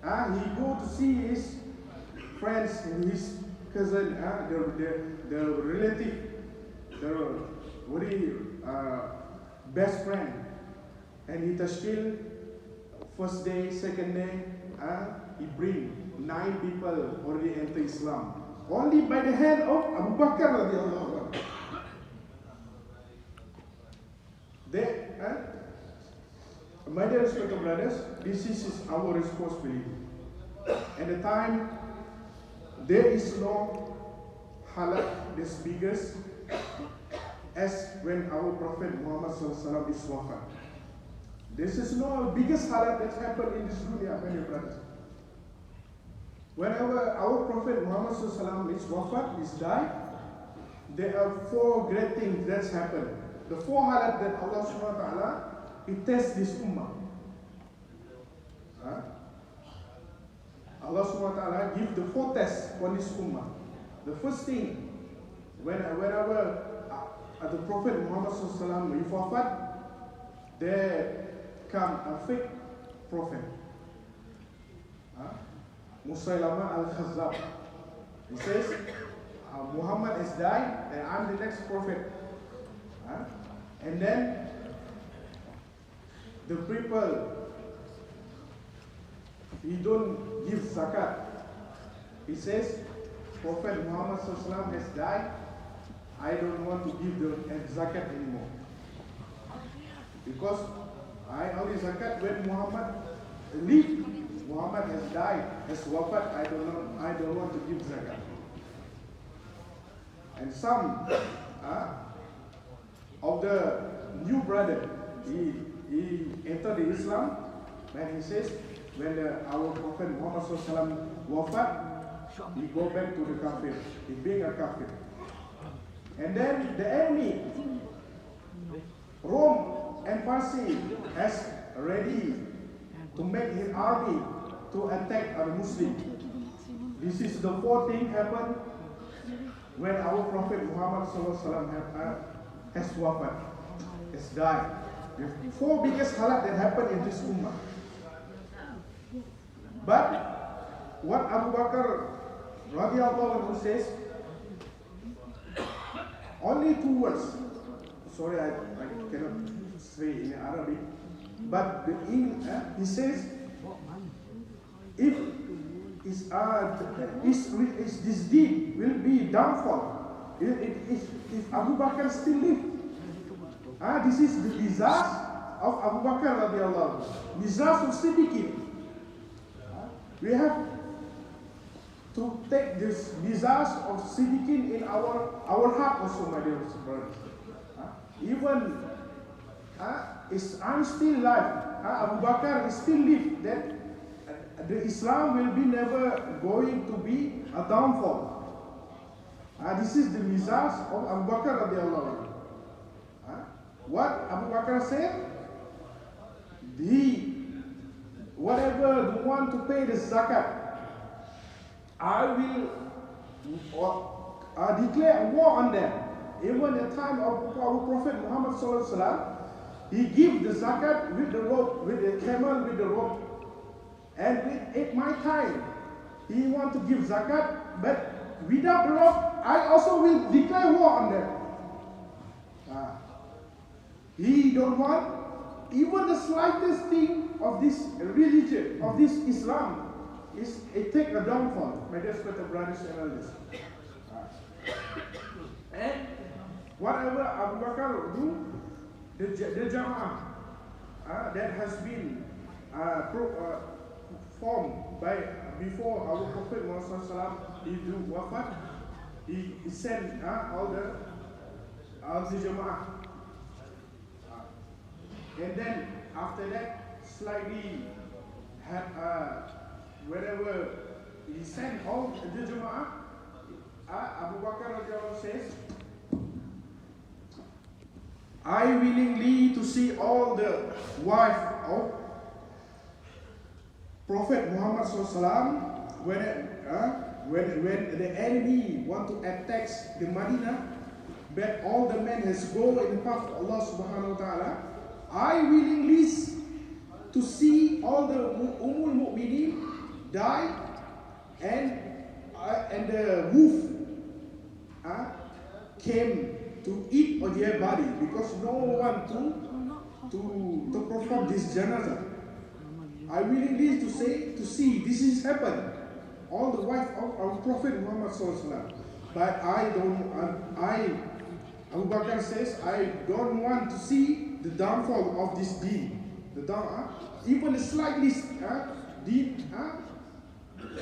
he go to see his friends and his cousin, the relative, the very best friend, and he tashkil first day, second day, he bring 9 people already enter Islam. Only by the hand of Abu Bakr radiallahu anhu. They, my dear respected brothers, this is our responsibility. At the time, there is no halak this biggest as when our Prophet Muhammad sallallahu is wafat. This is no biggest halak that's happened in this dunya, my dear brothers. Whenever our Prophet Muhammad sallallahu is wafat, is died, there are 4 great things that's happened. The 4 halak that Allah subhanahu wa ta'ala, He tests this ummah. Allah subhanahu wa ta'ala give the 4 tests for this ummah. The first thing, whenever the Prophet Muhammad sallallahu is wafat, there come a fake prophet. Musaylama al-Khazzab. He says, Muhammad has died and I'm the next prophet. And then the people, he don't give zakat. He says, Prophet Muhammad sallallahu has died. I don't want to give the zakat anymore. Because I only zakat when Muhammad leave. Muhammad has died, has wafat, I don't want to give zakat. And some of the new brother, he entered the Islam, and he says, when our Prophet Muhammad wafat, he go back to the kafir, he being a kafir. And then the enemy, Rome and Parsi, has ready to make his army to attack a Muslim. This is the 4th thing happened when our Prophet Muhammad has wafat, has died. The 4 biggest halak that happened in this ummah. But what Abu Bakr radiallahu anhu says, only 2 words. Sorry, I cannot say in Arabic. But he says, if this deed will be downfall, if Abu Bakr still live, this is the disaster of Abu Bakr radiallahu anhu, disaster of Siddiqin. We have to take this disaster of Siddiqin in our heart also, my dear brothers. Even I'm still alive. Abu Bakr is still live. That the Islam will be never going to be a downfall. This is the mizaj of Abu Bakr radiallahu anhu. What Abu Bakr said? Whatever the one to pay the zakat, I will declare war on them. Even at the time of our Prophet Muhammad sallallahu alaihi wasallam, he give the zakat with the rope, with the camel, with the rope. And at my time, he want to give zakat, but without the rope, I also will declare war on them. He don't want even the slightest thing of this religion, of this Islam, is take a downfall. My dear respected brothers and elders. And whatever Abu Bakr do, the jumah that has been formed by before our Prophet Muhammad he do wafat, he sent all the jumah. And then after that, slightly had wherever he sent all the jumah, Abu Bakr says, I willingly to see all the wife of Prophet Muhammad sallallahu when the enemy want to attack the Medina, but all the men has go in the path of Allah subhanahu wa ta'ala. I willingly to see all the Ummul Mu'minin died, and the wolf came to eat on their body because no one to perform this janazah. I really need to see this is happened. All the wife of our Prophet Muhammad SAW. But Abu Bakr says, I don't want to see the downfall of this deen. Even slightly deen,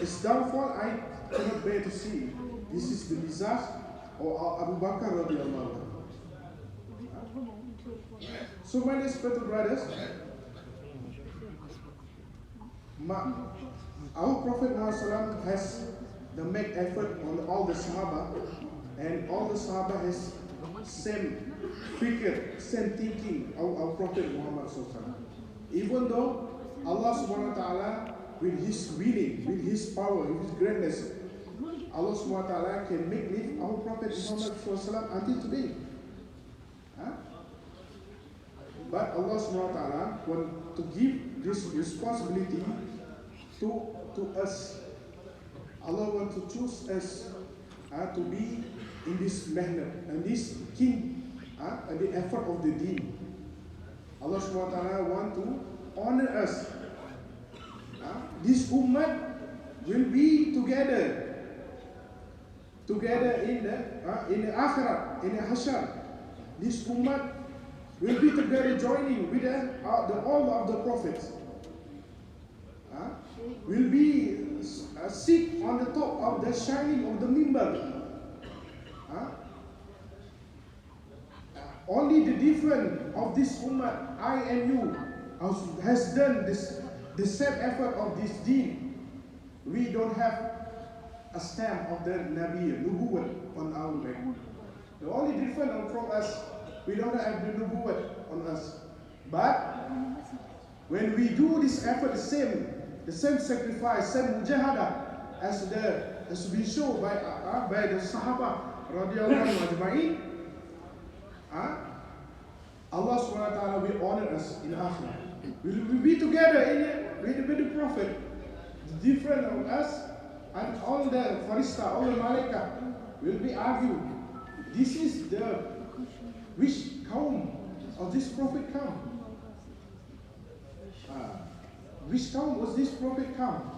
its downfall, I cannot bear to see. This is the disaster of Abu Bakr radiallahu anhu. So my respected brothers, our Prophet Muhammad has the make effort on all the Sahaba, and all the Sahaba has same fikr, same thinking of our Prophet Muhammad. Even though Allah subhanahu wa ta'ala, with his willing, with his power, with his greatness, Allah subhanahu wa ta'ala can make live our Prophet Muhammad until today. But Allah subhanahu wa ta'ala want to give this responsibility to us. Allah want to choose us to be in this manner and this king and the effort of the deen. Allah subhanahu wa ta'ala want to honor us. This ummah will be together in the akhirah, in the hashar. This ummah will be together joining with all of the prophets. Will be sit on the top of the shining of the mimbar. Only the difference of this ummah, I and you, has done the same effort of this deen. We don't have a stamp of the Nabi, Nubuwwat on our back. The only difference from us, we don't have the Nubuwwat on us. But when we do this effort, the same sacrifice, same mujahada as been shown by the Sahaba radiallahu ajma'in, Allah subhanahu wa ta'ala will honor us in akhirah. We will be together with the Prophet. The different of us and all the farista, all the malaika will be argued. This is which kaum of this Prophet come? Which kaum was this Prophet come?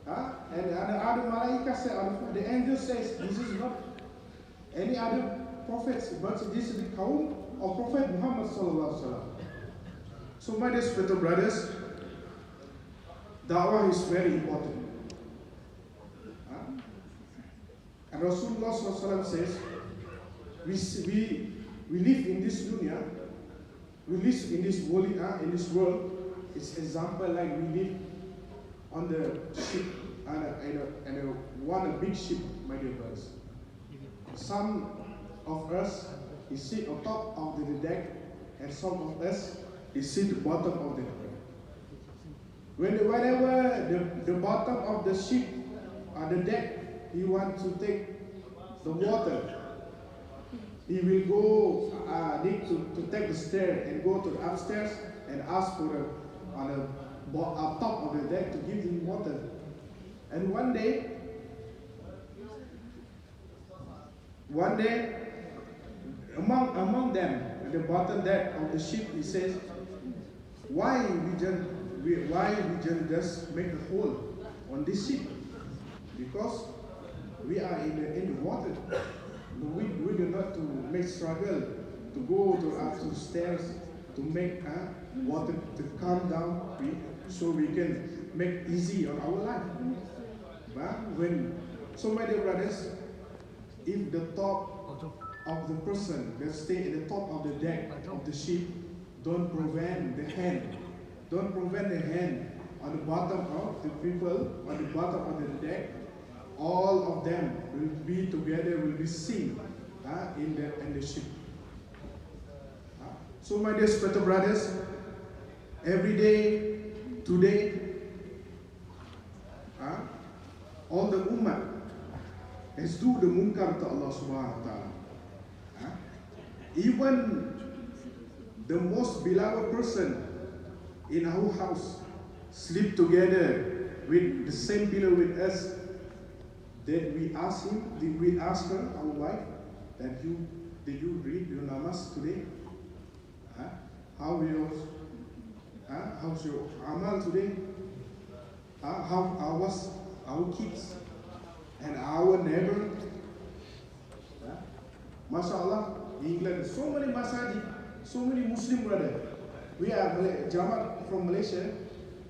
And the other malaika say, the angel says, this is not any other prophets, but this is the kaum of Prophet Muhammad sallallahu alaihi wasallam. So my dear spiritual brothers, da'wah is very important. And Rasulullah sallallahu alaihi wasallam says, we live in this dunya, we live in this world. It's example like we live on the ship and one big ship, my dear brothers. Some of us is sit on top of the deck, and some of us is sit at the bottom of the deck. Whenever the bottom of the ship or the deck, he wants to take the water, he will go need to take the stair and go to the upstairs and ask for on top of the deck to give him water. And one day, among them, at the bottom deck of the ship, he says, why we just make a hole on this ship? Because we are in the water. We do not to make struggle to go to the stairs to make water to come down, so we can make easy on our life. But so my dear brothers, if the top of the person that stay at the top of the deck of the ship don't prevent the hand on the bottom of the people on the bottom of the deck, all of them will be together, will be seen in the ship. So my dear spiritual brothers, every day, today, all the ummah has do the munkar to Allah subhanahu wa ta'ala. Even the most beloved person in our house sleep together with the same pillow with us, that we ask her, our wife, that did you read your namaz today? How's your amal today? How was our kids and our neighbor? MashaAllah, in England, so many masajid, so many Muslim brothers. We are Jamaat from Malaysia.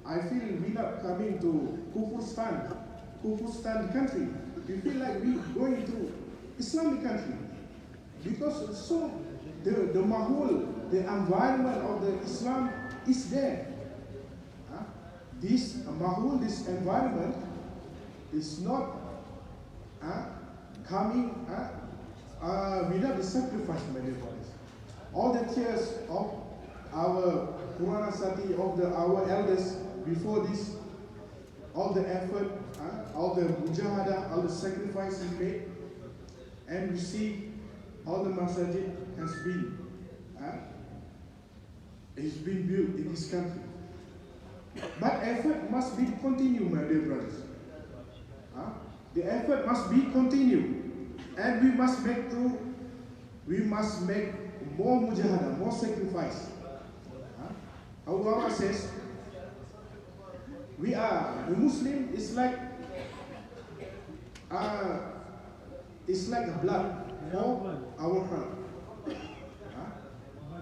I feel we not coming to Kufustan country. We feel like we going to Islamic country because so the mahul, the environment of the Islam is there. This mahul, this environment is not coming without the sacrifice, my dear brothers. All the tears of our Qur'an Sati, of our elders before this, all the effort, all the mujahada, all the sacrifice we made, and we see all the masajid has been built in this country. But effort must be continued, my dear brothers. The effort must be continued, and we must make more mujahada, more sacrifice. Allah says, we are the Muslim. It's like a blood for our heart.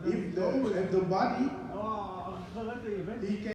If the body, he can